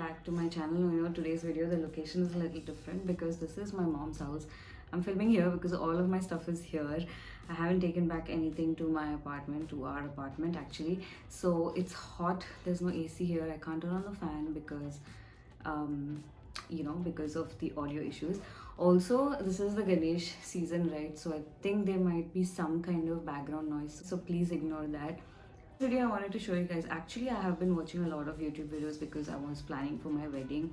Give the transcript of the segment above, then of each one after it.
back to my channel. Today's video, the location is a little different because this is my mom's house. I'm filming here because all of my stuff is here. I haven't taken back anything to my apartment, to our apartment actually. So it's hot. There's no AC here. I can't turn on the fan because because of the audio issues. Also, this is the Ganesh season, right? So I think there might be some kind of background noise, so please ignore that. Today I wanted to show you guys, actually I have been watching a lot of YouTube videos because I was planning for my wedding,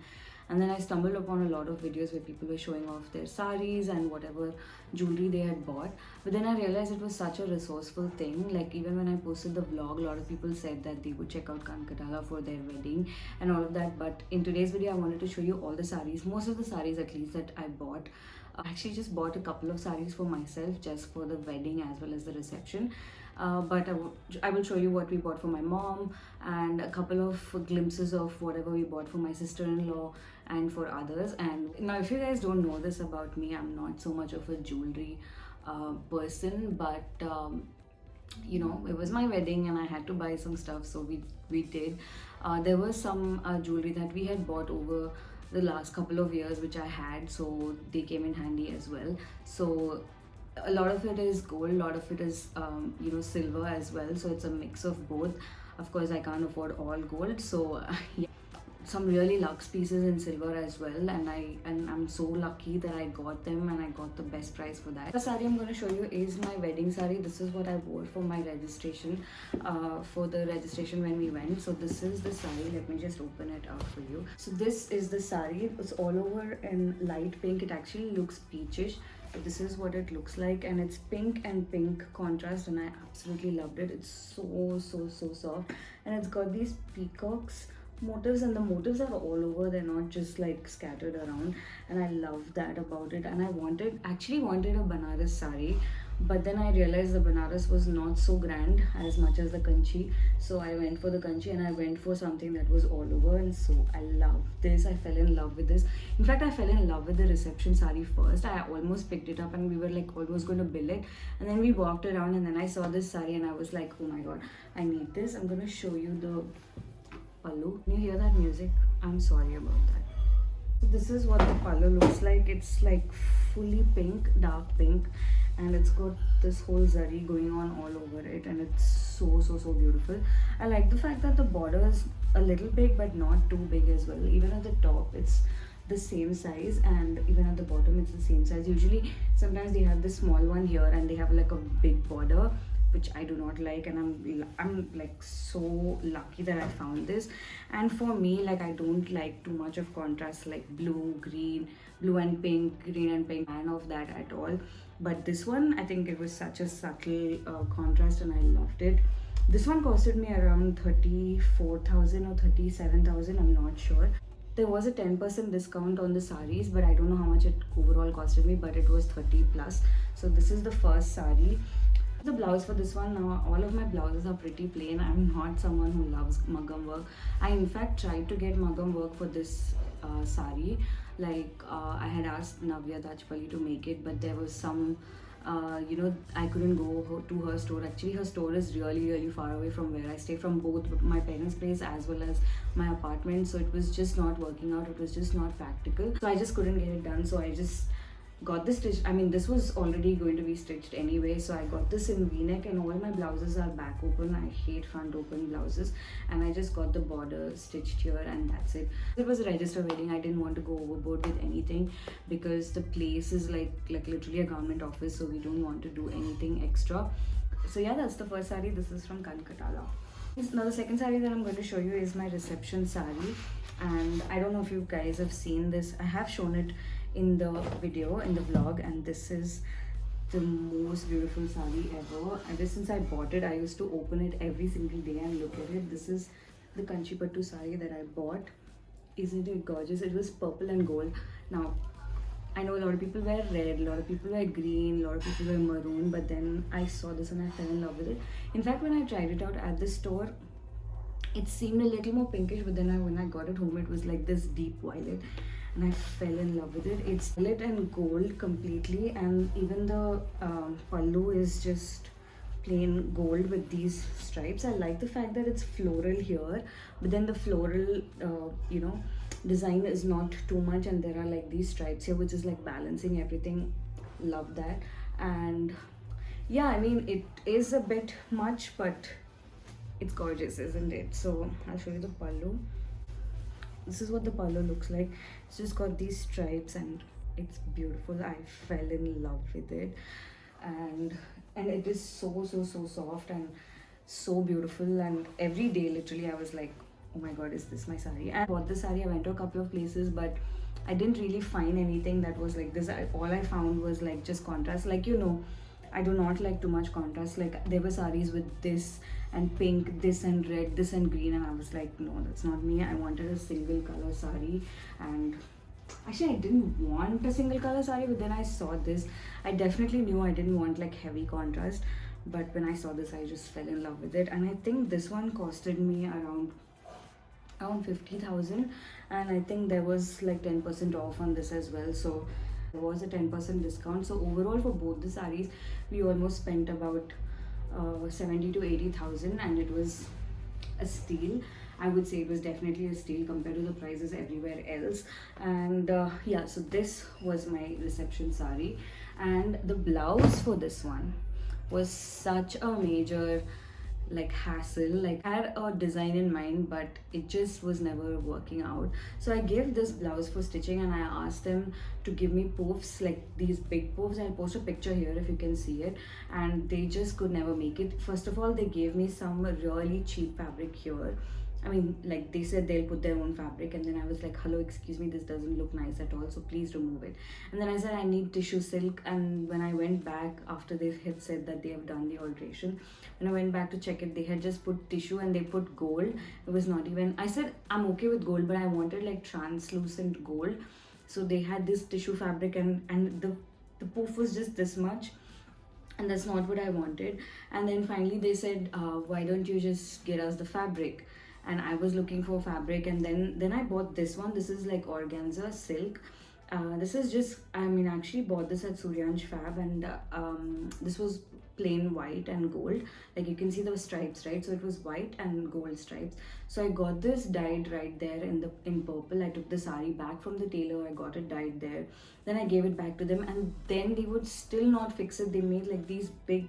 and then I stumbled upon a lot of videos where people were showing off their sarees and whatever jewelry they had bought. But then I realized it was such a resourceful thing. Like, even when I posted the vlog, a lot of people said that they would check out Kankatala for their wedding and all of that. But in today's video I wanted to show you all the sarees, most of the sarees at least, that I bought. I actually just bought a couple of sarees for myself just for the wedding as well as the reception. But I will show you what we bought for my mom and a couple of glimpses of whatever we bought for my sister-in-law and for others. And now, if you guys don't know this about me, I'm not so much of a jewelry person, but it was my wedding and I had to buy some stuff, so we did. There was some jewelry that we had bought over the last couple of years which I had, so they came in handy as well. So a lot of it is gold, a lot of it is silver as well, so it's a mix of both. Of course I can't afford all gold, so yeah, some really luxe pieces in silver as well, and I'm so lucky that I got them and I got the best price for that. The saree I'm going to show you is my wedding saree. This is what I wore for my registration, for the registration when we went. So this is the saree. Let me just open it out for you. So this is the saree. It's all over in light pink. It actually looks peachish. This is what it looks like, and it's pink and pink contrast, and I absolutely loved it. It's so soft, and it's got these peacocks motifs, and the motifs are all over. They're not just like scattered around, and I love that about it. And I actually wanted a banaras saree, but then I realized the banaras was not so grand as much as the kanchi, so I went for the kanchi and I went for something that was all over. And so I love this. I fell in love with this. In fact, I fell in love with the reception saree first. I almost picked it up and we were like almost going to bill it, and then we walked around and then I saw this saree and I was like, oh my god, I need this. I'm going to show you the pallu. Can you hear that music? I'm sorry about that. So this is what the pallu looks like. It's like fully pink, dark pink, and it's got this whole zari going on all over it, and it's so beautiful. I like the fact that the border is a little big but not too big as well. Even at the top it's the same size, and even at the bottom it's the same size. Usually sometimes they have this small one here and they have like a big border, which I do not like, and I'm like so lucky that I found this. And for me, like, I don't like too much of contrast, like blue, green, blue and pink, green and pink, fan of that at all. But this one, I think it was such a subtle contrast and I loved it. This one costed me around 34,000 or 37,000, I'm not sure. There was a 10% discount on the sarees, but I don't know how much it overall costed me, but it was 30 plus. So this is the first saree. The blouse for this one, now all of my blouses are pretty plain. I'm not someone who loves muggam work. I in fact tried to get muggam work for this saree. Like, I had asked Navya Pochampally to make it, but there was some I couldn't go to her store. Actually, her store is really far away from where I stay, from both my parents' place as well as my apartment, so it was just not working out. It was just not practical, so I just couldn't get it done. So I just got this stitched. I mean, this was already going to be stitched anyway, so I got this in v-neck, and all my blouses are back open. I hate front open blouses, and I just got the border stitched here, and that's it. It was a register wedding. I didn't want to go overboard with anything because the place is like literally a government office, so we don't want to do anything extra. So yeah, that's the first saree. This is from Kankatala. Now the second saree that I'm going to show you is my reception saree, and I don't know if you guys have seen this. I have shown it in the video, in the vlog, and this is the most beautiful saree ever. Ever since I bought it, I used to open it every single day and look at it. This is the Kanchipattu saree that I bought. Isn't it gorgeous? It was purple and gold. Now, I know a lot of people wear red, a lot of people wear green, a lot of people wear maroon, but then I saw this and I fell in love with it. In fact, when I tried it out at the store, it seemed a little more pinkish, but then when I got it home, it was like this deep violet, and I fell in love with it. It's violet and gold completely, and even the pallu is just plain gold with these stripes. I like the fact that it's floral here, but then the floral design is not too much, and there are like these stripes here which is like balancing everything. Love that. And yeah, I mean, it is a bit much, but it's gorgeous, isn't it? So I'll show you the pallu. This is what the pallu looks like. It's just got these stripes and it's beautiful. I fell in love with it, and it is so soft and so beautiful. And every day literally I was like, oh my god, is this my saree? And I bought this saree. I went to a couple of places, but I didn't really find anything that was like this. All I found was like just contrast. Like, you know, I do not like too much contrast. Like, there were sarees with this and pink, this and red, this and green, and I was like, no, that's not me. I wanted a single color saree. And actually I didn't want a single color saree, but then I saw this. I definitely knew I didn't want like heavy contrast, but when I saw this I just fell in love with it. And I think this one costed me around 50,000, and I think there was like 10% off on this as well, so there was a 10% discount. So overall for both the sarees we almost spent about 70 to 80,000, and it was a steal. I would say it was definitely a steal compared to the prices everywhere else. And yeah, so this was my reception saree, and the blouse for this one was such a major like hassle. Like, I had a design in mind, but it just was never working out. So I gave this blouse for stitching, and I asked them to give me poofs, like these big poofs. I'll post a picture here if you can see it. And they just could never make it. First of all, they gave me some really cheap fabric here. I mean, like, they said they'll put their own fabric, and then I was like, hello, excuse me, this doesn't look nice at all, so please remove it. And then I said I need tissue silk, and when I went back after they had said that they have done the alteration, when I went back to check it, they had just put tissue and they put gold. It was not even, I said I'm okay with gold, but I wanted like translucent gold. So they had this tissue fabric, and the poof was just this much, and that's not what I wanted. And then finally they said, why don't you just get us the fabric? And I was looking for fabric, and then I bought this one. This is like organza silk. This is just, I mean, I actually bought this at Suryansh Fab, and this was plain white and gold. Like, you can see the stripes, right? So it was white and gold stripes. So I got this dyed right there in purple. I took the sari back from the tailor, I got it dyed there. Then I gave it back to them, and then they would still not fix it. They made like these big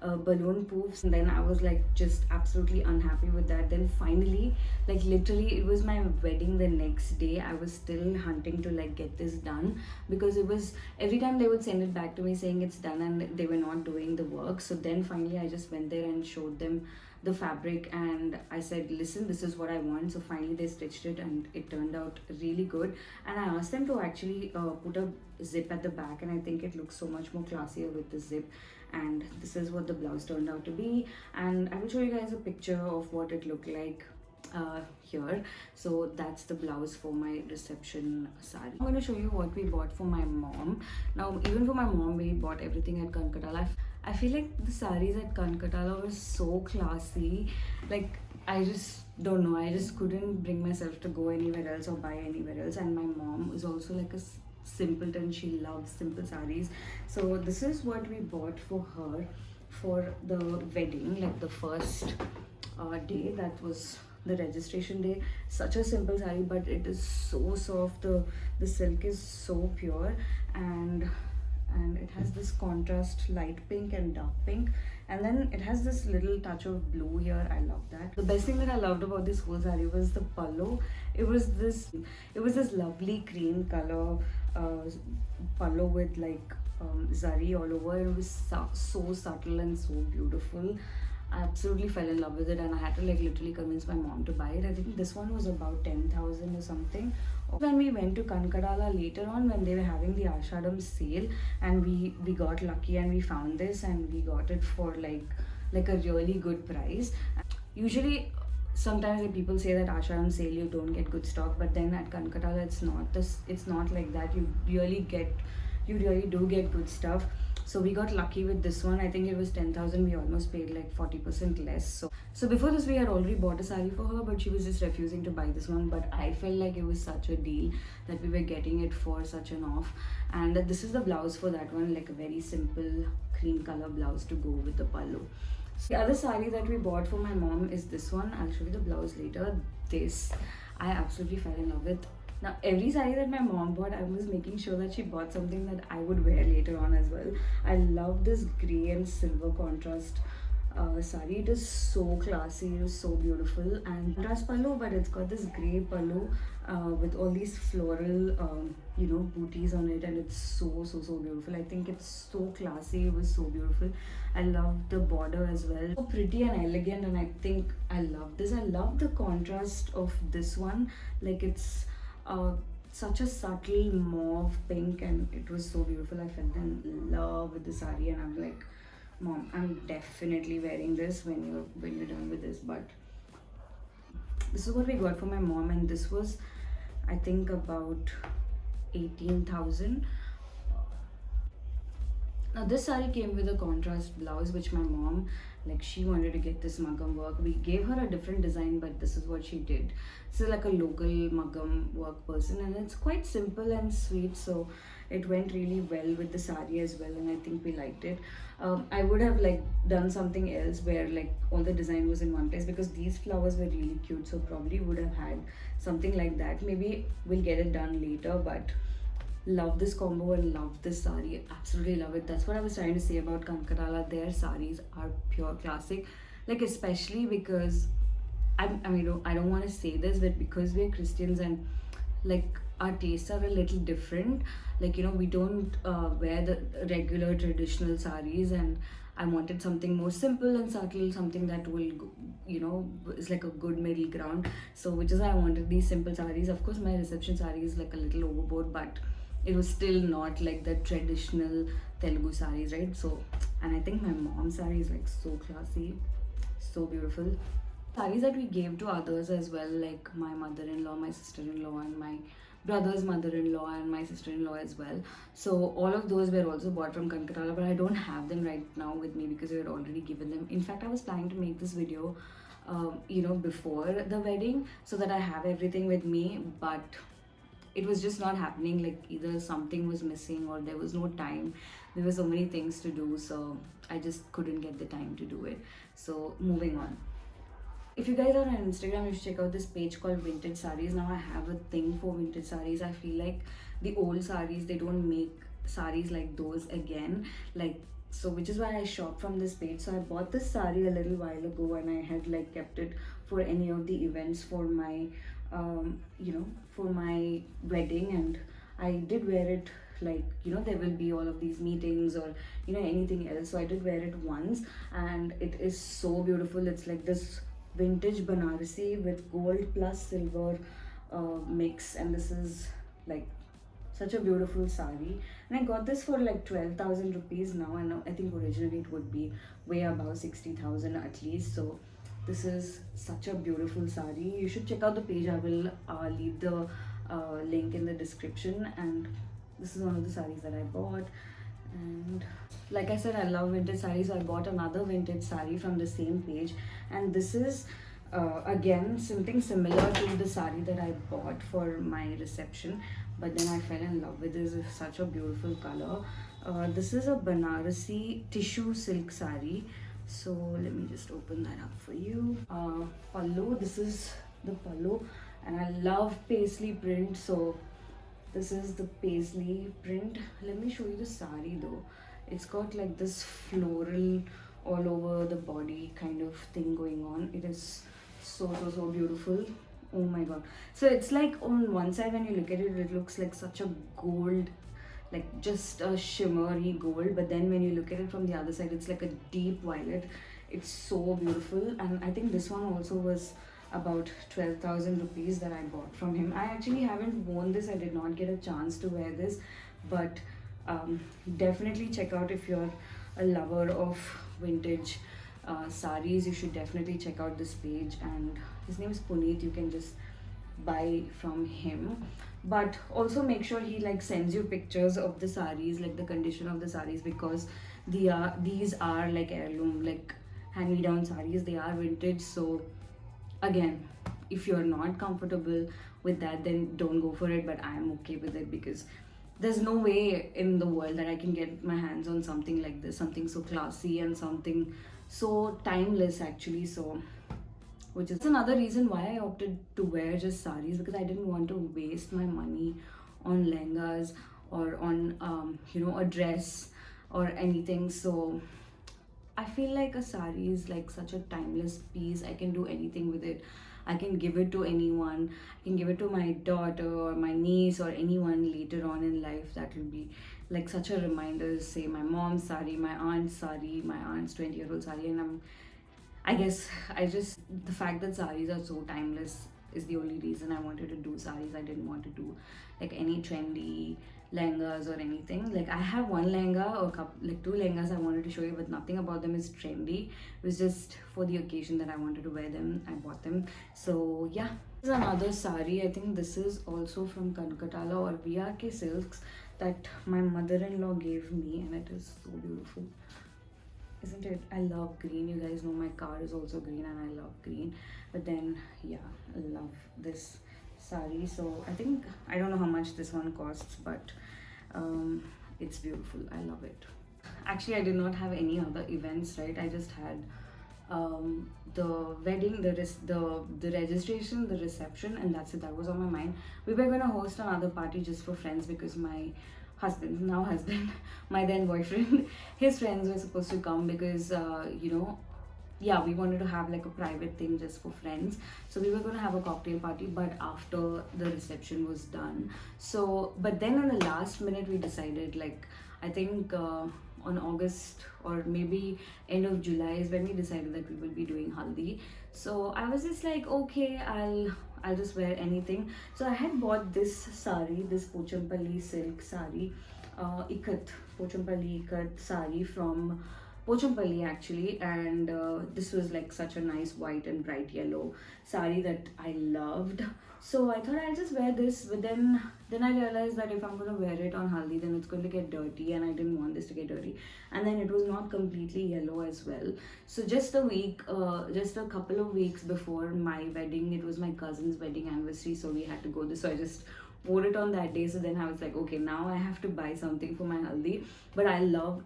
balloon poofs, and then I was like just absolutely unhappy with that. Then finally, like literally it was my wedding the next day, I was still hunting to like get this done, because it was every time they would send it back to me saying it's done, and they were not doing the work. So then finally I just went there and showed them the fabric, and I said, listen, this is what I want. So finally they stitched it, and it turned out really good. And I asked them to actually put a zip at the back, and I think it looks so much more classier with the zip. And this is what the blouse turned out to be, and I will show you guys a picture of what it looked like here. So that's the blouse for my reception saree. I'm going to show you what we bought for my mom. Now, even for my mom, we bought everything at Kankatala. I feel like the sarees at Kankatala were so classy. Like, I just don't know, I just couldn't bring myself to go anywhere else or buy anywhere else. And my mom is also like a simpleton, she loves simple sarees. So this is what we bought for her for the wedding, like the first day, that was the registration day. Such a simple saree, but it is so soft. The silk is so pure, and it has this contrast light pink and dark pink, and then it has this little touch of blue here. I love that. The best thing that I loved about this whole saree was the pallu. It was this lovely cream color pallu with like zari all over. It was so subtle and so beautiful. I absolutely fell in love with it, and I had to like literally convince my mom to buy it. I think this one was about 10,000 or something. When we went to Kankadala later on, when they were having the Ashadam sale, and we got lucky and we found this, and we got it for like a really good price. Usually sometimes when people say that Ashadam sale you don't get good stock, but then at Kankatala it's not like that. You really do get good stuff. So we got lucky with this one. I think it was 10,000. We almost paid like 40% less. So before this we had already bought a saree for her, but she was just refusing to buy this one. But I felt like it was such a deal that we were getting it for such an off. And this is the blouse for that one, like a very simple cream color blouse to go with the pallu. The other sari that we bought for my mom is this one. I'll show you the blouse later. This, I absolutely fell in love with. Now, every sari that my mom bought, I was making sure that she bought something that I would wear later on as well. I love this grey and silver contrast sari. It is so classy, it is so beautiful, and contrast pallu, but it's got this grey pallu with all these floral booties on it, and it's so beautiful. I think it's so classy. It was so beautiful. I love the border as well, so pretty and elegant, and I think I love this. I love the contrast of this one. Like, it's such a subtle mauve pink, and it was so beautiful. I fell in love with the sari, and I'm like, Mom, I'm definitely wearing this when you're done with this. But this is what we got for my mom, and this was, I think, about 18,000. Now this saree came with a contrast blouse, which my mom, like, she wanted to get this muggam work. We gave her a different design, but this is what she did. This is like a local muggam work person, and it's quite simple and sweet, so it went really well with the saree as well, and I think we liked it. I would have like done something else where like all the design was in one place, because these flowers were really cute, so probably would have had something like that. Maybe we'll get it done later, but love this combo and love this saree. Absolutely love it. That's what I was trying to say about Kankarala. Their sarees are pure classic, like, especially because I don't want to say this, but because we're Christians and like our tastes are a little different. Like, we don't wear the regular traditional sarees, and I wanted something more simple and subtle, something that will, is like a good middle ground. So which is why I wanted these simple sarees. Of course, my reception saree is like a little overboard, but it was still not like the traditional Telugu sarees, right? So, and I think my mom's saree is like so classy, so beautiful. Sarees that we gave to others as well, like my mother-in-law, my sister-in-law, and my brother's mother-in-law, and my sister-in-law as well. So all of those were also bought from Kankarala, but I don't have them right now with me because we had already given them. In fact, I was planning to make this video before the wedding so that I have everything with me, but it was just not happening. Like, either something was missing or there was no time. There were so many things to do, so I just couldn't get the time to do it. So moving on. If you guys are on Instagram, you should check out this page called Vintage Sarees. Now I have a thing for vintage sarees. I feel like the old sarees, they don't make sarees like those again. Like, so which is why I shop from this page. So I bought this saree a little while ago, and I had like kept it for any of the events for my for my wedding, and I did wear it, like, there will be all of these meetings or anything else. So I did wear it once, and it is so beautiful. It's like this vintage banarasi with gold plus silver mix, and this is like such a beautiful sari, and I got this for like 12,000 rupees now, and I think originally it would be way above 60,000 at least. So this is such a beautiful sari. You should check out the page. I will leave the link in the description, and this is one of the saris that I bought. And like I said, I love vintage sarees, so I bought another vintage saree from the same page, and this is again something similar to the saree that I bought for my reception, but then I fell in love with this. It's such a beautiful color. This is a Banarasi tissue silk saree. So let me just open that up for you. Pallu, this is the pallu, and I love paisley print, so this is the paisley print. Let me show you the sari though. It's got like this floral all over the body kind of thing going on. It is so beautiful. Oh my god. So it's like, on one side when you look at it, it looks like such a gold, like just a shimmery gold, but then when you look at it from the other side, it's like a deep violet. It's so beautiful, and I think this one also was about 12,000 rupees that I bought from him. I actually haven't worn this. I did not get a chance to wear this, but definitely check out, if you're a lover of vintage sarees, you should definitely check out this page. And his name is Puneet. You can just buy from him, but also make sure he like sends you pictures of the sarees, like the condition of the sarees, because these are like heirloom, like hand-me-down sarees. They are vintage, so again, if you're not comfortable with that, then don't go for it, but I'm okay with it because there's no way in the world that I can get my hands on something like this, something so classy and something so timeless actually. So which is another reason why I opted to wear just sarees, because I didn't want to waste my money on lehengas or on a dress or anything. So I feel like a sari is like such a timeless piece. I can do anything with it. I can give it to anyone. I can give it to my daughter or my niece or anyone later on in life. That will be like such a reminder. Say my mom's sari, my aunt's sari, my aunt's 20-year-old sari, and I guess the fact that saris are so timeless is the only reason I wanted to do saris. I didn't want to do like any trendy lehengas or anything. Like I have one lehenga or like two lehengas I wanted to show you, but nothing about them is trendy. It was just for the occasion that I wanted to wear them. I bought them. So yeah. This is another sari. I think this is also from Kankatala or VRK Silks that my mother-in-law gave me, and it is so beautiful. Isn't it? I love green. You guys know my car is also green and I love green. But then yeah, I love this sari. So I don't know how much this one costs, but it's beautiful. I love it. Actually, I did not have any other events, right? I just had the wedding, the registration, the reception, and that's it. That was on my mind. We were gonna host another party just for friends because my now husband, my then boyfriend, his friends were supposed to come because yeah, we wanted to have like a private thing just for friends. So we were going to have a cocktail party, but after the reception was done. So but then on the last minute we decided, like I think on August or maybe end of July is when we decided that we will be doing haldi. So I was just like, okay, I'll just wear anything. So I had bought this sari, this Pochampally silk sari, ikkat, Pochampally ikkat sari from Pochampally actually, and this was like such a nice white and bright yellow sari that I loved. So I thought I'll just wear this, but then I realized that if I'm gonna wear it on haldi, then it's going to get dirty, and I didn't want this to get dirty. And then it was not completely yellow as well. So just a couple of weeks before my wedding, it was my cousin's wedding anniversary, so we had to go this. So I just wore it on that day. So then I was like, okay, now I have to buy something for my haldi. But I love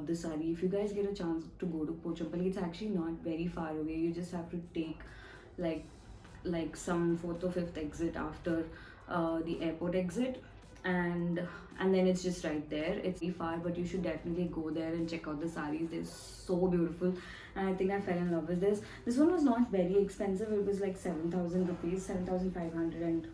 this sari. If you guys get a chance to go to Pochampally, it's actually not very far away. You just have to take like some 4th or 5th exit after the airport exit, and then it's just right there. It's very far, but you should definitely go there and check out the saris. They're so beautiful, and I think I fell in love with this one was not very expensive. It was like 7,000 rupees, 7,500. And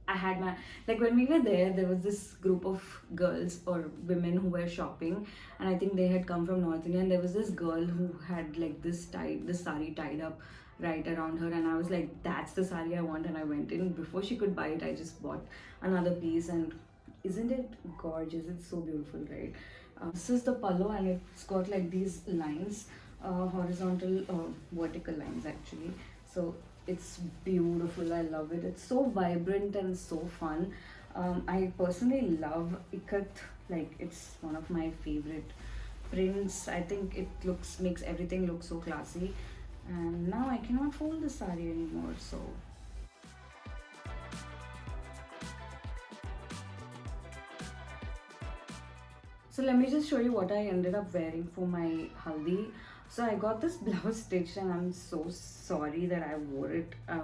I had like when we were there was this group of girls or women who were shopping, and I think they had come from North India, and there was this girl who had like this sari tied up right around her, and I was like, that's the sari I want. And I went in. Before she could buy it, I just bought another piece, and isn't it gorgeous? It's so beautiful, right? This is the pallu, and it's got like these lines, horizontal vertical lines actually. So it's beautiful. I love it. It's so vibrant and so fun. I personally love ikkat. Like it's one of my favorite prints. I think it makes everything look so classy. And now I cannot fold the sari anymore, so let me just show you what I ended up wearing for my haldi. So I got this blouse stitched, and I'm so sorry that I wore it. I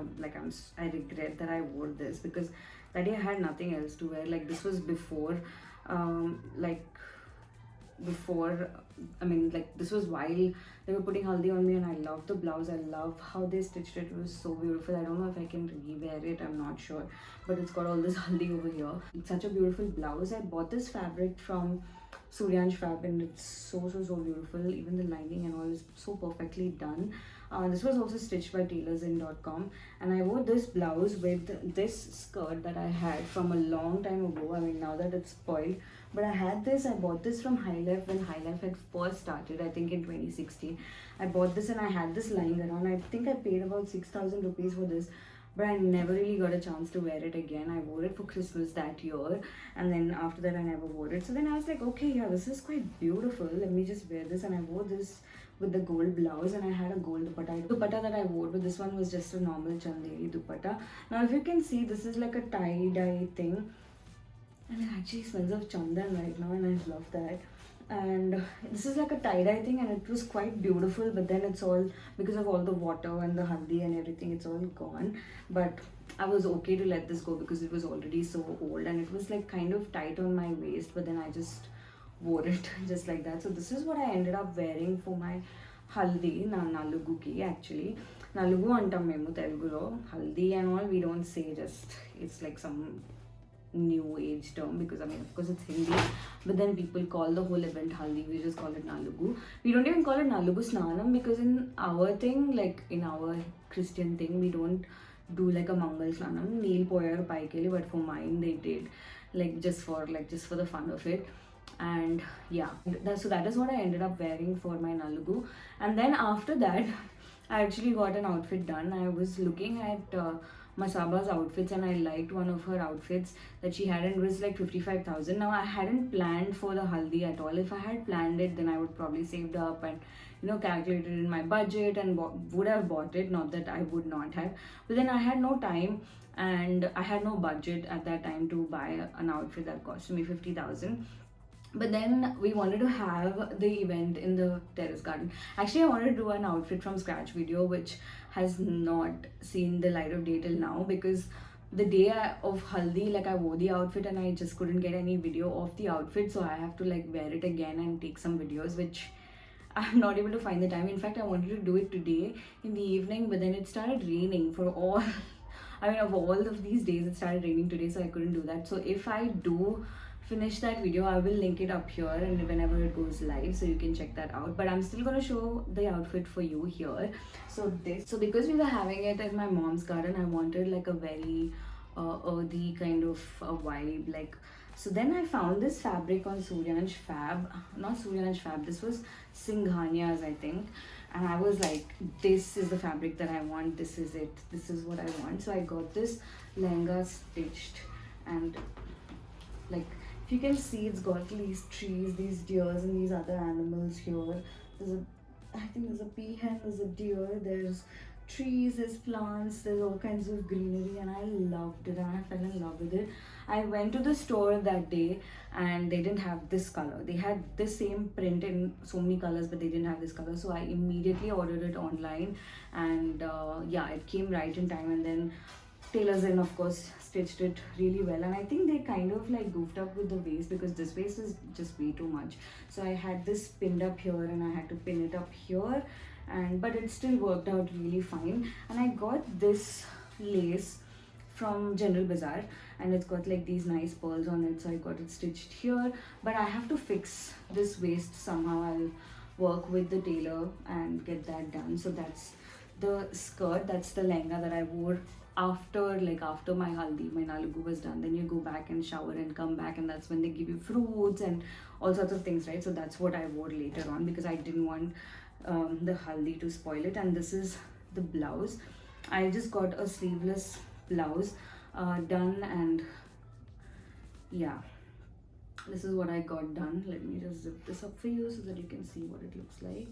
regret that I wore this because that day I had nothing else to wear. Like this was before this was while they were putting haldi on me, and I love the blouse. I love how they stitched it. It was so beautiful. I don't know if I can re-wear it, I'm not sure, but it's got all this haldi over here. It's such a beautiful blouse. I bought this fabric from Suryansh Fab, and it's so beautiful. Even the lining and all is so perfectly done. This was also stitched by tailorsinn.com, and I wore this blouse with this skirt that I had from a long time ago. I mean, now that it's spoiled, but I bought this from High Life when High Life had first started, I think in 2016. I bought this, and I had this lying around. I think I paid about 6,000 rupees for this, but I never really got a chance to wear it again. I wore it for Christmas that year, and then after that I never wore it. So then I was like, okay, yeah, this is quite beautiful. Let me just wear this. And I wore this with the gold blouse, and I had a gold dupatta that I wore, but this one was just a normal chandeli dupatta. Now if you can see, this is like a tie-dye thing, and it actually smells of chandan right now, and I love that. and this is like a tie-dye thing, and it was quite beautiful, but then it's all, because of all the water and the haldi and everything, it's all gone. But I was okay to let this go because it was already so old, and it was like kind of tight on my waist, but then I just wore it just like that. So this is what I ended up wearing for my haldi, naluguki. Actually nalugu antam memu Telugulo. Haldi and all we don't say, just it's like some new age term, because I mean, of course, it's Hindi, but then people call the whole event Haldi. We just call it Nalugu. We don't even call it Nalugu Snanam, because in our thing, like in our Christian thing, we don't do like a Mangal Snanam, Neel Poyar Paikeli, but for mine they did, like just for the fun of it. And yeah, so that is what I ended up wearing for my Nalugu. And then after that, I actually got an outfit done. I was looking at Masaba's outfits, and I liked one of her outfits that she had, and it was like 55,000. Now I hadn't planned for the haldi at all. If I had planned it, then I would probably saved up and calculated in my budget and would have bought it. Not that I would not have, but then I had no time and I had no budget at that time to buy an outfit that cost me 50,000. But then we wanted to have the event in the terrace garden. Actually, I wanted to do an outfit from scratch video, which has not seen the light of day till now, because the day of haldi, like I wore the outfit and I just couldn't get any video of the outfit, so I have to like wear it again and take some videos, which I'm not able to find the time. In fact, I wanted to do it today in the evening, but then it started raining for all I mean, of all of these days, it started raining today, so I couldn't do that. So if I do finish that video, I will link it up here and whenever it goes live, so you can check that out. But I'm still gonna show the outfit for you here. So because we were having it at my mom's garden, I wanted like a very earthy kind of a vibe, like. So then I found this fabric on Suryansh Fab, not Suryansh Fab, this was Singhania's, I think. And I was like, this is the fabric that I want, this is it, this is what I want. So I got this lehenga stitched, and like, if you can see, it's got these trees, these deers and these other animals here. I think there's a peahen, there's a deer, there's trees, there's plants, there's all kinds of greenery, and I loved it and I fell in love with it. I went to the store that day and they didn't have this color. They had the same print in so many colors, but they didn't have this color. So I immediately ordered it online, and yeah, it came right in time. And then tailors in, of course, stitched it really well. And I think they kind of like goofed up with the waist, because this waist is just way too much. So I had this pinned up here and I had to pin it up here, but it still worked out really fine. And I got this lace from General Bazar, and it's got like these nice pearls on it, so I got it stitched here. But I have to fix this waist somehow. I'll work with the tailor and get that done. So that's the skirt, that's the lehenga that I wore after my haldi, my nalugu was done. Then you go back and shower and come back, and that's when they give you fruits and all sorts of things, right? So that's what I wore later on, because I didn't want the haldi to spoil it. And this is the blouse. I just got a sleeveless blouse done, and yeah, this is what I got done. Let me just zip this up for you so that you can see what it looks like.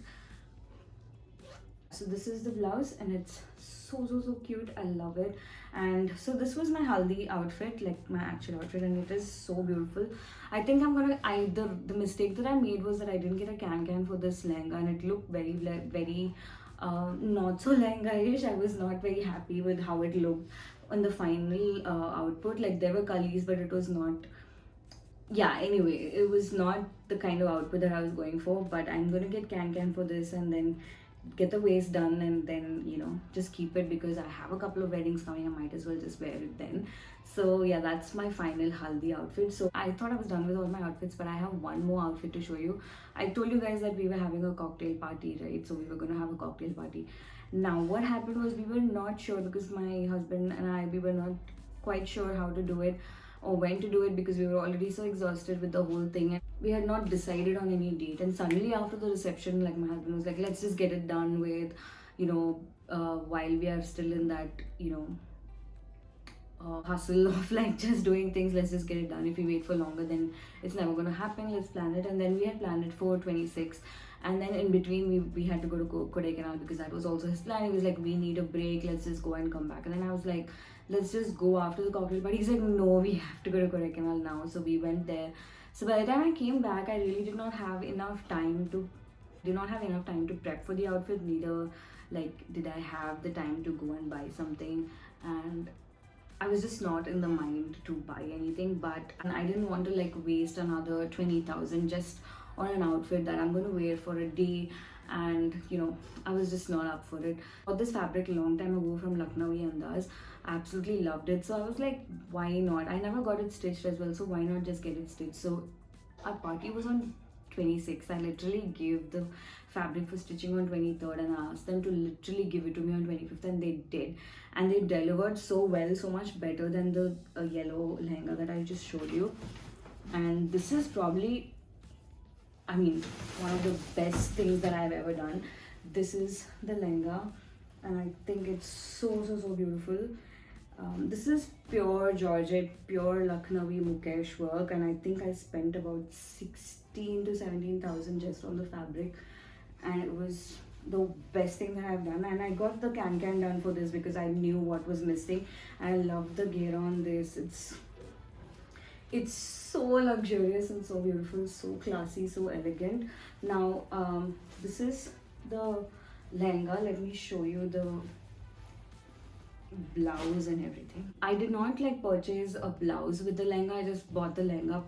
So this is the blouse, and it's so cute. I love it. And so this was my haldi outfit, like my actual outfit, and it is so beautiful. I think the mistake that I made was that I didn't get a can for this lehenga, and it looked very not so lehenga-ish. I was not very happy with how it looked on the final output. Like, there were cullies, but it was not, yeah, anyway, it was not the kind of output that I was going for. But I'm gonna get can for this, and then get the waist done, and then, you know, just keep it, because I have a couple of weddings coming. I might as well just wear it then. So yeah, that's my final haldi outfit. So I thought I was done with all my outfits, but I have one more outfit to show you. I told you guys that we were having a cocktail party, right? So we were gonna have a cocktail party. Now what happened was, we were not sure, because my husband and I, we were not quite sure how to do it or when to do it, because we were already so exhausted with the whole thing, and we had not decided on any date. And suddenly after the reception, like, my husband was like, let's just get it done with, you know, while we are still in that, you know, hustle of like just doing things, let's just get it done. If we wait for longer, then it's never gonna happen. Let's plan it. And then we had planned it for 26, and then in between we had to go to Kodaikanal, because that was also his plan. He was like, we need a break, let's just go and come back. And then I was like, let's just go after the cocktail party. He's like, no, we have to go to Kodaikanal now. So we went there, So by the time I came back, I really did not have enough time to prep for the outfit. Neither like did I have the time to go and buy something, and I was just not in the mind to buy anything. But and I didn't want to like waste another 20,000 just on an outfit that I'm going to wear for a day, and I was just not up for it. I bought this fabric a long time ago from Lucknowi Andaz. I absolutely loved it, so I was like, why not? I never got it stitched as well, so why not just get it stitched? So our party was on 26th. I literally gave the fabric for stitching on 23rd, and I asked them to literally give it to me on 25th, and they did. And they delivered so well, so much better than the yellow lehenga that I just showed you. And this is probably, I mean, one of the best things that I've ever done. This is the lehenga, and I think it's so beautiful. This is pure Georgette, pure Lucknowi Mukesh work, and I think I spent about 16 to 17,000 just on the fabric, and it was the best thing that I've done. And I got the can done for this because I knew what was missing. I love the gear on this. It's so luxurious and so beautiful, so classy, so elegant. Now this is the lehenga. Let me show you the blouse and everything. I did not like purchase a blouse with the lehenga. I just bought the lehenga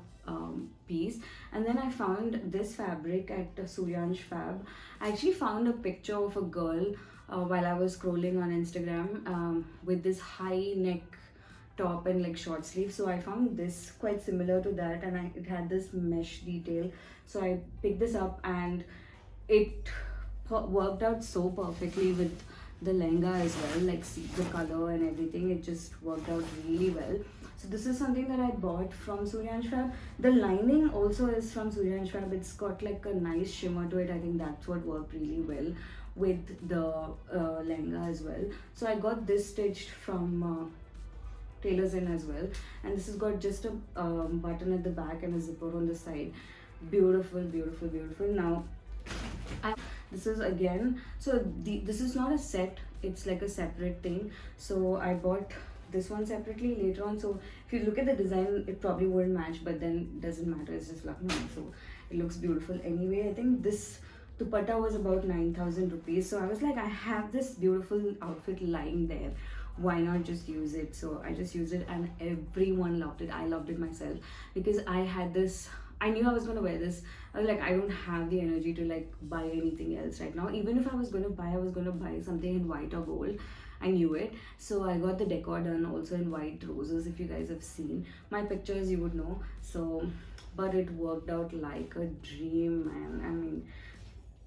piece, and then I found this fabric at Suryansh Fab. I actually found a picture of a girl while I was scrolling on Instagram with this high neck top and like short sleeve. So I found this quite similar to that, and it had this mesh detail. So I picked this up, and it worked out so perfectly with the lehenga as well. Like, see the color and everything, it just worked out really well. So this is something that I bought from Suryansh Fab. The lining also is from Suryansh Fab. It's got like a nice shimmer to it. I think that's what worked really well with the lehenga as well. So I got this stitched from Tailors Inn as well, and this has got just a button at the back and a zipper on the side. Beautiful. Now this is again, so this is not a set, it's like a separate thing. So I bought this one separately later on. So if you look at the design, it probably wouldn't match, but then it doesn't matter, it's just Lucknow, so it looks beautiful anyway. I think this dupatta was about 9,000 rupees. So I was like, I have this beautiful outfit lying there, why not just use it? So I just used it, and everyone loved it. I loved it myself because I had this, I knew I was going to wear this. I was like, I don't have the energy to like buy anything else right now. Even if I was going to buy something in white or gold. I knew it. So I got the decor done also in white roses. If you guys have seen my pictures, you would know. So, but it worked out like a dream, man. I mean,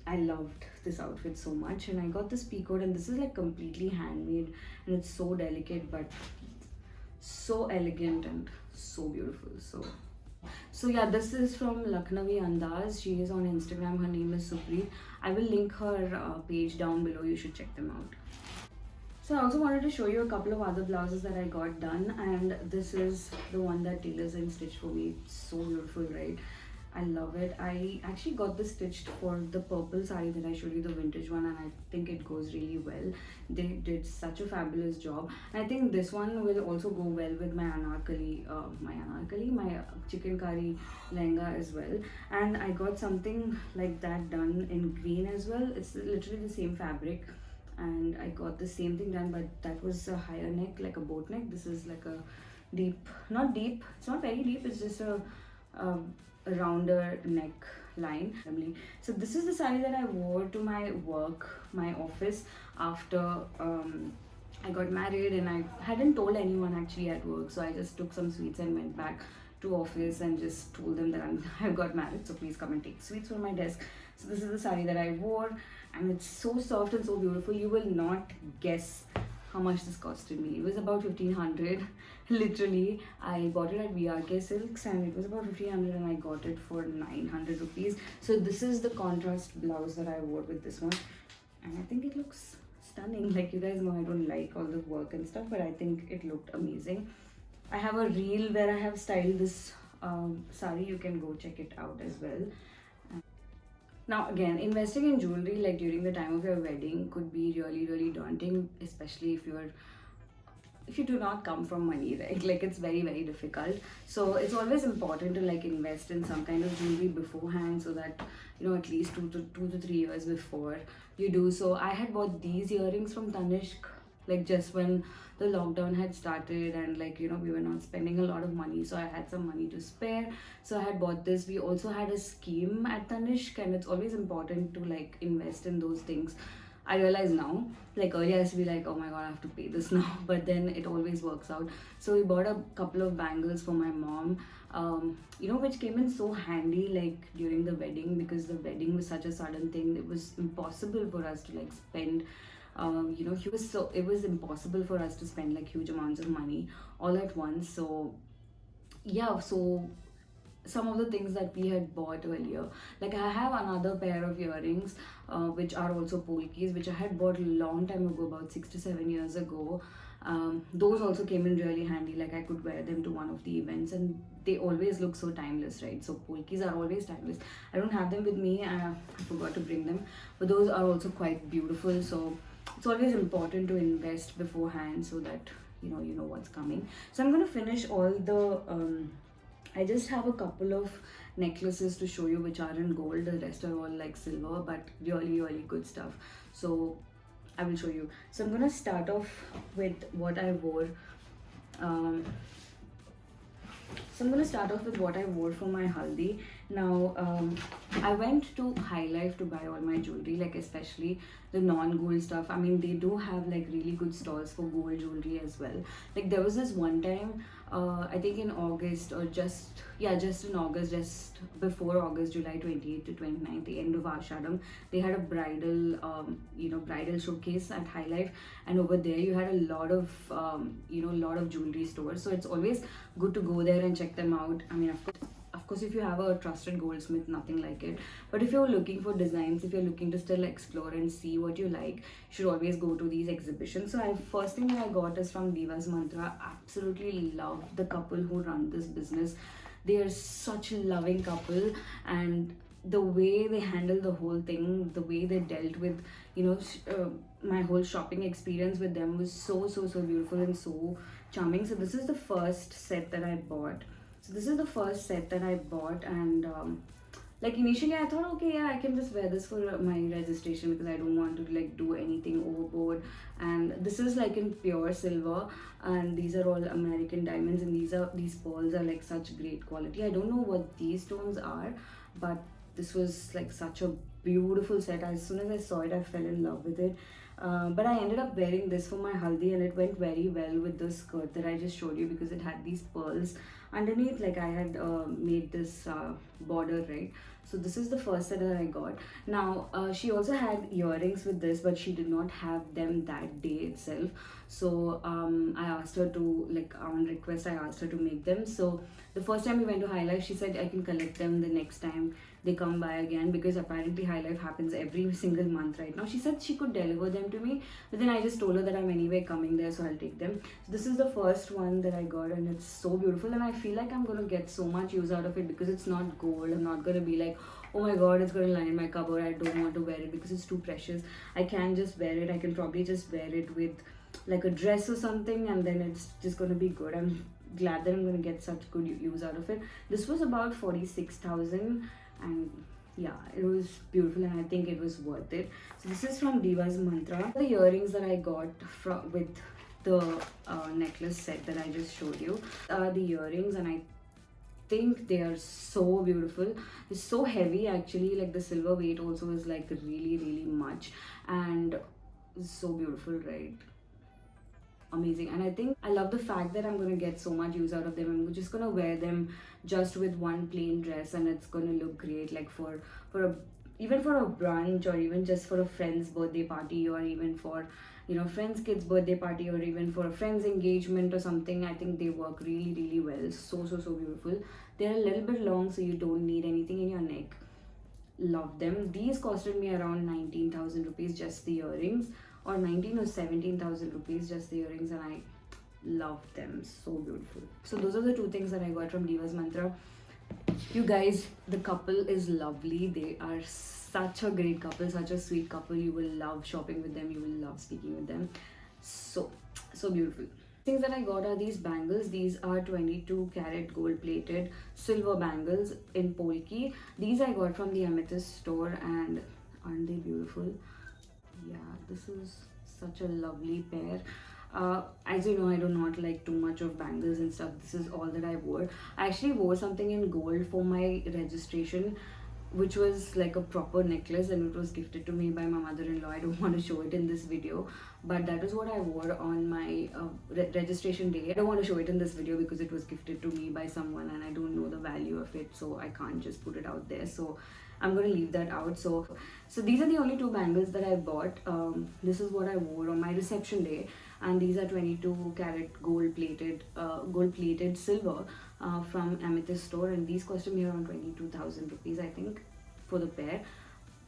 I loved this outfit so much, and I got this peacoat, and this is like completely handmade, and it's so delicate but so elegant and so beautiful. So yeah, this is from Lucknowi Andaz. She is on Instagram. Her name is Supreet. I will link her page down below. You should check them out. So I also wanted to show you a couple of other blouses that I got done, and this is the one that Tailors Inn stitched for me. It's so beautiful, right? I love it. I actually got this stitched for the purple saree that I showed you, the vintage one, and I think it goes really well. They did such a fabulous job. And I think this one will also go well with my my Chikankari lehenga as well. And I got something like that done in green as well. It's literally the same fabric, and I got the same thing done, but that was a higher neck, like a boat neck. This is like a not deep, it's not very deep, it's just a rounder neck line. So this is the saree that I wore to my office after I got married, and I hadn't told anyone actually at work. So I just took some sweets and went back to office and just told them that I got married, so please come and take sweets from my desk. So this is the saree that I wore, and it's so soft and so beautiful. You will not guess how much this costed me. It was about 1,500. Literally, I bought it at VRK Silks, and it was about 1,500, and I got it for 900 rupees. So this is the contrast blouse that I wore with this one, and I think it looks stunning. Like, you guys know I don't like all the work and stuff, but I think it looked amazing. I have a reel where I have styled this saree. You can go check it out as well. Now again, investing in jewelry like during the time of your wedding could be really daunting, especially if you're if you do not come from money, right? Like it's very, very difficult. So it's always important to like invest in some kind of jewelry beforehand, so that you know, at least 2 to 3 years before you do. So I had bought these earrings from Tanishq like just when the lockdown had started, and like you know, we were not spending a lot of money, so I had some money to spare, so I had bought this. We also had a scheme at Tanishq, and it's always important to like invest in those things. I realize now, like earlier I used to be like, oh my god, I have to pay this now, but then it always works out. So we bought a couple of bangles for my mom, you know, which came in so handy like during the wedding, because the wedding was such a sudden thing. It was impossible for us to like spend, you know, it was impossible for us to spend like huge amounts of money all at once. So yeah, so some of the things that we had bought earlier, like I have another pair of earrings which are also polkis, which I had bought a long time ago, about 6 to 7 years ago. Those also came in really handy, like I could wear them to one of the events, and they always look so timeless, right? So polkis are always timeless. I don't have them with me, I forgot to bring them, but those are also quite beautiful. So it's always important to invest beforehand, so that you know what's coming. So I'm going to finish all the I just have a couple of necklaces to show you which are in gold. The rest are all like silver, but really, really good stuff. So I will show you. So I'm gonna start off with what I wore. Um, so I'm gonna start off with what I wore for my haldi. Now, I went to High Life to buy all my jewelry, like especially the non-gold stuff. I mean, they do have like really good stalls for gold jewelry as well. Like there was this one time, I think in August, or just in August, just before August, July 28th to 29th, the end of Ashadam, they had a bridal, bridal showcase at High Life, and over there you had a lot of, lot of jewelry stores. So it's always good to go there and check them out. I mean, of course, if you have a trusted goldsmith, nothing like it. But if you're looking for designs, if you're looking to still explore and see what you like, you should always go to these exhibitions. So first thing that I got is from Divas Mantra. Absolutely love the couple who run this business. They are such a loving couple, and the way they handle the whole thing, the way they dealt with, my whole shopping experience with them was so beautiful and so charming. So this is the first set that I bought. And like initially I thought, okay, yeah, I can just wear this for my registration, because I don't want to like do anything overboard. And this is like in pure silver, and these are all American diamonds, and these pearls are like such great quality. I don't know what these stones are, but this was like such a beautiful set. As soon as I saw it, I fell in love with it. But I ended up wearing this for my haldi, and it went very well with the skirt that I just showed you, because it had these pearls underneath. Like I had made this border, right? So this is the first set that I got. Now she also had earrings with this, but she did not have them that day itself. So I asked her to, like on request, I asked her to make them. So the first time we went to High Life, she said I can collect them the next time they come by again, because apparently High Life happens every single month right now. She said she could deliver them to me, but then I just told her that I'm anyway coming there, so I'll take them. So this is the first one that I got, and it's so beautiful, and I feel like I'm gonna get so much use out of it, because it's not gold. I'm not gonna be like, oh my god, it's gonna line my cupboard, I don't want to wear it because it's too precious. I can just wear it. I can probably just wear it with like a dress or something, and then it's just gonna be good. I'm glad that I'm gonna get such good use out of it. This was about 46,000, and yeah, it was beautiful, and I think it was worth it. So this is from Divas Mantra. The earrings that I got with the necklace set that I just showed you are the earrings, and I think they are so beautiful. It's so heavy actually, like the silver weight also is like really much, and it's so beautiful, right? Amazing. And I think I love the fact that I'm going to get so much use out of them. I'm just going to wear them just with one plain dress, and it's going to look great, like even for a brunch, or even just for a friend's birthday party, or even for friend's kid's birthday party, or even for a friend's engagement or something. I think they work really well. So beautiful. They're a little bit long, so you don't need anything in your neck. Love them. These costed me around 19,000 rupees, just the earrings, or 19 or 17,000 rupees, just the earrings, and I love them. So beautiful. So those are the two things that I got from Divas Mantra. You guys, the couple is lovely. They are such a great couple, such a sweet couple. You will love shopping with them. You will love speaking with them. So beautiful. Things that I got are these bangles. These are 22 karat gold plated silver bangles in polki. These I got from the Amethyst store, and aren't they beautiful? Yeah, this is such a lovely pair. As you know, I do not like too much of bangles and stuff. This is all that I wore. I actually wore something in gold for my registration, which was like a proper necklace, and it was gifted to me by my mother-in-law. I don't want to show it in this video, but that is what I wore on my registration day. I don't want to show it in this video because it was gifted to me by someone and I don't know the value of it, so I can't just put it out there. So I'm going to leave that out. So these are the only two bangles that I bought. This is what I wore on my reception day, and these are 22 karat gold plated silver from Amethyst store, and these costed me around 22,000 rupees, I think, for the pair.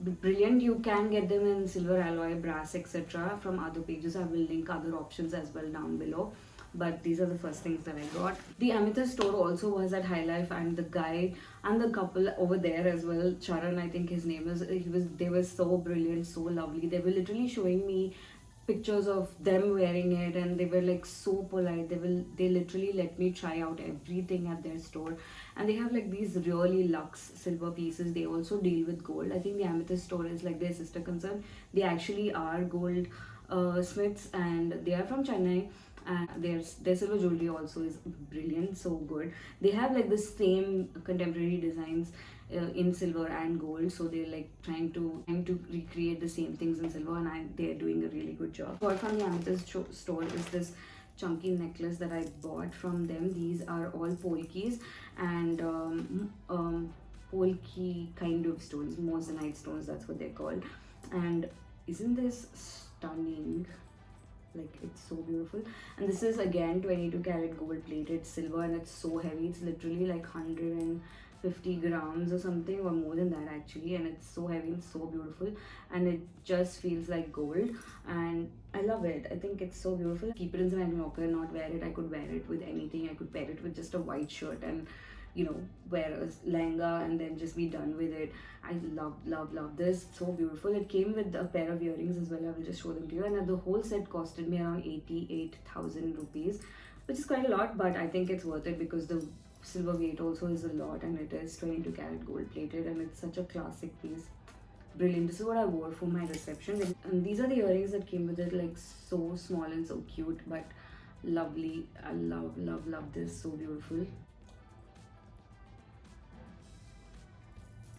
Brilliant. You can get them in silver alloy, brass, etc. from other pages. I will link other options as well down below, but these are the first things that I got. The Amethyst store also was at High Life, and the guy and the couple over there as well, Charan, I think his name is, they were so brilliant, so lovely. They were literally showing me pictures of them wearing it, and they were like so polite. They literally let me try out everything at their store, and they have like these really luxe silver pieces. They also deal with gold. I think the Amethyst store is like their sister concern. They actually are gold smiths, and they are from Chennai. And their silver jewelry also is brilliant, so good. They have like the same contemporary designs in silver and gold, so they're like trying to recreate the same things in silver, and they're doing a really good job. What from the Amethyst store is this chunky necklace that I bought from them. These are all polkis and polki kind of stones, moissanite stones, that's what they're called. And isn't this stunning? Like, it's so beautiful. And this is again 22 karat gold plated silver, and it's so heavy. It's literally like 150 grams or something, or more than that actually, and it's so heavy and so beautiful, and it just feels like gold, and I love it. I think it's so beautiful. Keep it inside my locker, not wear it. I could wear it with anything. I could pair it with just a white shirt and, you know, wear a lehenga and then just be done with it. I love this. So beautiful. It came with a pair of earrings as well. I will just show them to you. And the whole set costed me around 88,000 rupees, which is quite a lot, but I think it's worth it because the silver weight also is a lot, and it is 22 karat gold plated, and it's such a classic piece. Brilliant. This is what I wore for my reception, and these are the earrings that came with it, like so small and so cute, but lovely. I love this. So beautiful.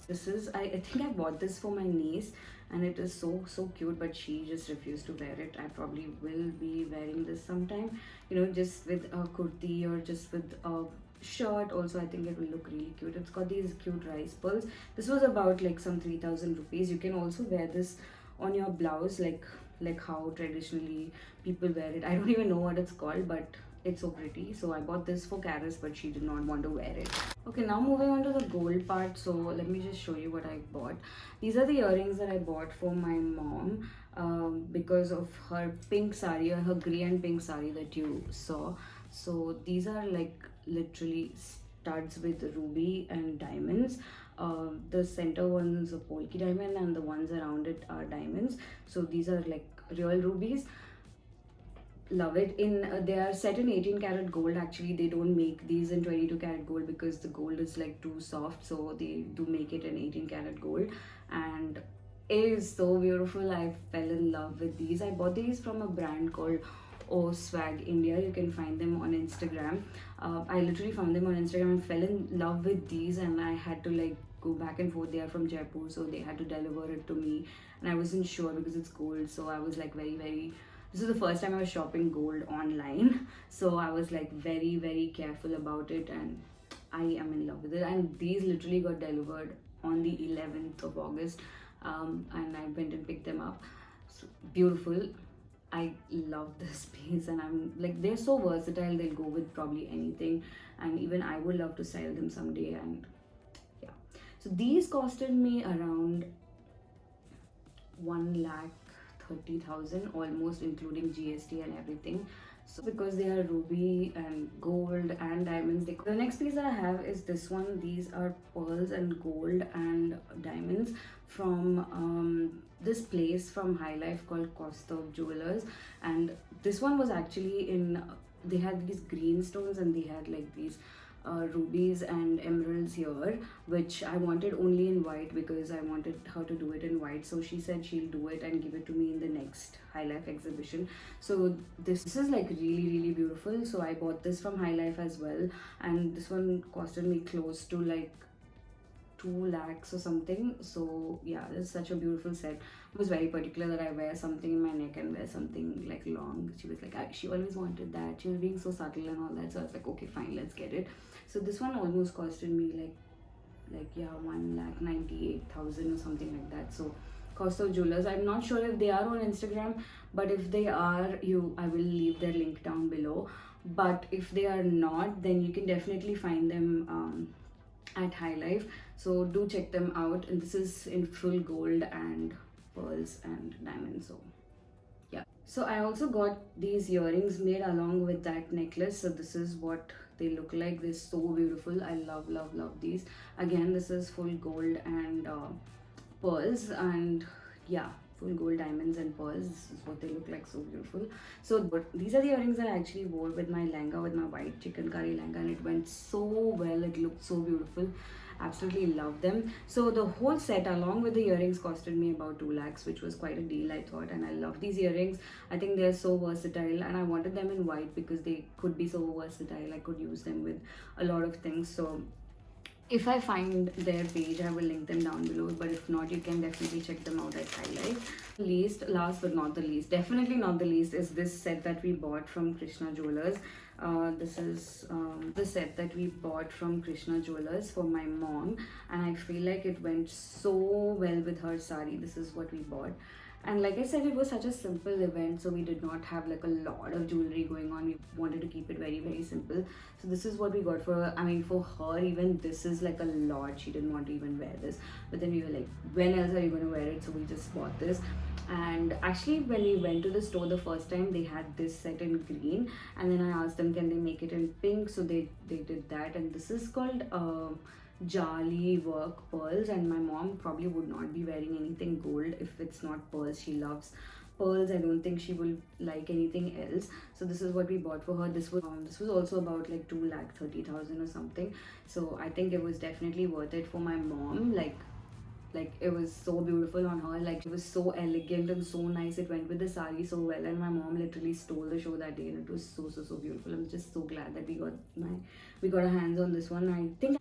This is, I think I bought this for my niece, and it is so cute, but she just refused to wear it. I probably will be wearing this sometime, you know, just with a kurti or just with a shirt. Also, I think it will look really cute. It's got these cute rice pearls. This was about like some 3,000 rupees. You can also wear this on your blouse, like how traditionally people wear it. I don't even know what it's called, but it's so pretty. So I bought this for Karis, but she did not want to wear it. Okay, now moving on to the gold part. So let me just show you what I bought. These are the earrings that I bought for my mom because of her pink saree, or her grey and pink saree that you saw. So these are like literally studs with ruby and diamonds. The center one's a polki diamond, and the ones around it are diamonds. So these are like real rubies. Love it. They are set in 18 karat gold. Actually, they don't make these in 22 karat gold because the gold is like too soft, so they do make it in 18 karat gold, and it is so beautiful. I fell in love with these. I bought these from a brand called O Swag India. You can find them on Instagram. I literally found them on Instagram and fell in love with these, and I had to like go back and forth. They are from Jaipur, so they had to deliver it to me, and I wasn't sure because it's gold, so I was like very, this is the first time I was shopping gold online, so I was like very careful about it, and I am in love with it. And these literally got delivered on the 11th of August, and I went and picked them up. So beautiful. I love this piece, and I'm like, they're so versatile. They'll go with probably anything, and even I would love to style them someday. And yeah, so these costed me around 1,30,000 almost, including GST and everything. So because they are ruby and gold and diamonds. The next piece that I have is this one. These are pearls and gold and diamonds from this place from High Life called Cost of Jewelers, and this one was actually in they had these green stones and they had like these rubies and emeralds here, which I wanted only in white because I wanted her to do it in white. So she said she'll do it and give it to me in the next High Life exhibition. So this is like really beautiful. So I bought this from High Life as well, and this one costed me close to like 2 lakhs or something. So yeah, it's such a beautiful set. I was very particular that I wear something in my neck and wear something like long. She was like, she always wanted that. She was being so subtle and all that. So I was like, okay, fine, let's get it. So this one almost costed me like yeah, 1,98,000 or something like that. So Cost of Jewelers. I'm not sure if they are on Instagram, but if they are, I will leave their link down below. But if they are not, then you can definitely find them at High Life. So do check them out. And this is in full gold and pearls and diamonds. So yeah. So I also got these earrings made along with that necklace. So this is what they look like. They're so beautiful. I love these. Again, this is full gold and pearls, and yeah, full gold diamonds and pearls. This is what they look like. So beautiful. So but these are the earrings that I actually wore with my lehenga, with my white Chikankari lehenga, and it went so well. It looked so beautiful. Absolutely love them. So the whole set along with the earrings costed me about 2 lakhs, which was quite a deal, I thought. And I love these earrings. I think they're so versatile, and I wanted them in white because they could be so versatile. I could use them with a lot of things. So if I find their page, I will link them down below, but if not, you can definitely check them out at High Life. Last but not the least, definitely not the least, is this set that we bought from Krishna Jewellers. This is the set that we bought from Krishna Jewellers for my mom, and I feel like it went so well with her saree. This is what we bought. And like I said, it was such a simple event, so we did not have like a lot of jewelry going on. We wanted to keep it very simple. So this is what we got for her. I mean, for her, even this is like a lot. She didn't want to even wear this, but then we were like, when else are you going to wear it? So we just bought this. And actually, when we went to the store the first time, they had this set in green, and then I asked them, can they make it in pink? So they did that. And this is called jali work pearls, and my mom probably would not be wearing anything gold if it's not pearls. She loves pearls. I don't think she will like anything else. So this is what we bought for her. This was also about like 2,30,000 or something. So I think it was definitely worth it for my mom. Like it was so beautiful on her. Like, it was so elegant and so nice. It went with the saree so well, and my mom literally stole the show that day, and it was so beautiful. I'm just so glad that we got our hands on this one. I think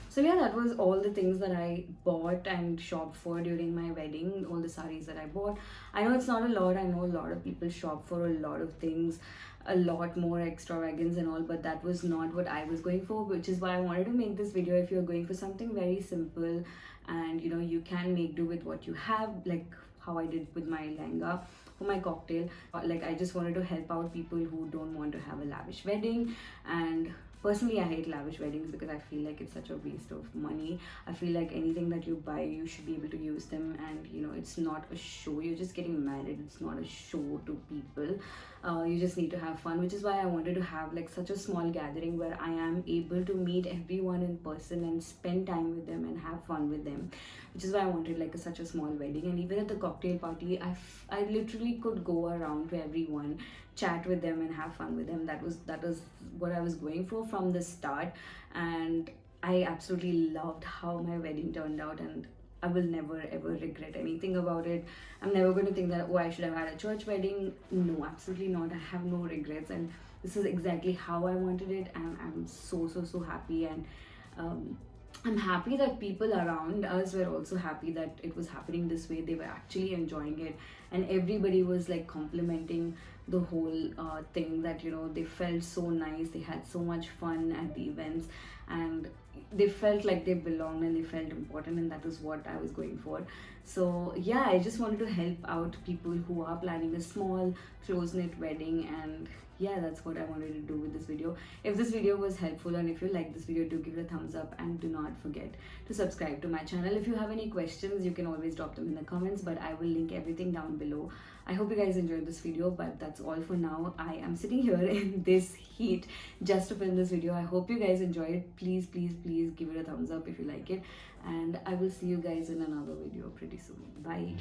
so. Yeah, that was all the things that I bought and shopped for during my wedding. All the sarees that I bought. I know it's not a lot. I know a lot of people shop for a lot of things, a lot more extravagance and all, but that was not what I was going for, which is why I wanted to make this video. If you're going for something very simple and you can make do with what you have, like how I did with my lehenga for my cocktail, like I just wanted to help out people who don't want to have a lavish wedding. And personally, I hate lavish weddings because I feel like it's such a waste of money. I feel like anything that you buy, you should be able to use them, and it's not a show. You're just getting married. It's not a show to people. You just need to have fun, which is why I wanted to have like such a small gathering where I am able to meet everyone in person and spend time with them and have fun with them, which is why I wanted like such a small wedding. And even at the cocktail party, I literally could go around to everyone, chat with them and have fun with them. That was what I was going for from the start, and I absolutely loved how my wedding turned out, and I will never ever regret anything about it. I'm never going to think that, oh, I should have had a church wedding. No, absolutely not. I have no regrets, and this is exactly how I wanted it, and I'm so happy. And I'm happy that people around us were also happy that it was happening this way. They were actually enjoying it, and everybody was like complimenting the whole thing, that they felt so nice, they had so much fun at the events, and they felt like they belonged and they felt important, and that was what I was going for. So yeah, I just wanted to help out people who are planning a small close-knit wedding, and yeah, that's what I wanted to do with this video. If this video was helpful and if you like this video, do give it a thumbs up, and do not forget to subscribe to my channel. If you have any questions, you can always drop them in the comments, but I will link everything down below. I hope you guys enjoyed this video, but that's all for now. I am sitting here in this heat just to film this video. I hope you guys enjoyed it. Please give it a thumbs up if you like it, and I will see you guys in another video pretty soon. Bye.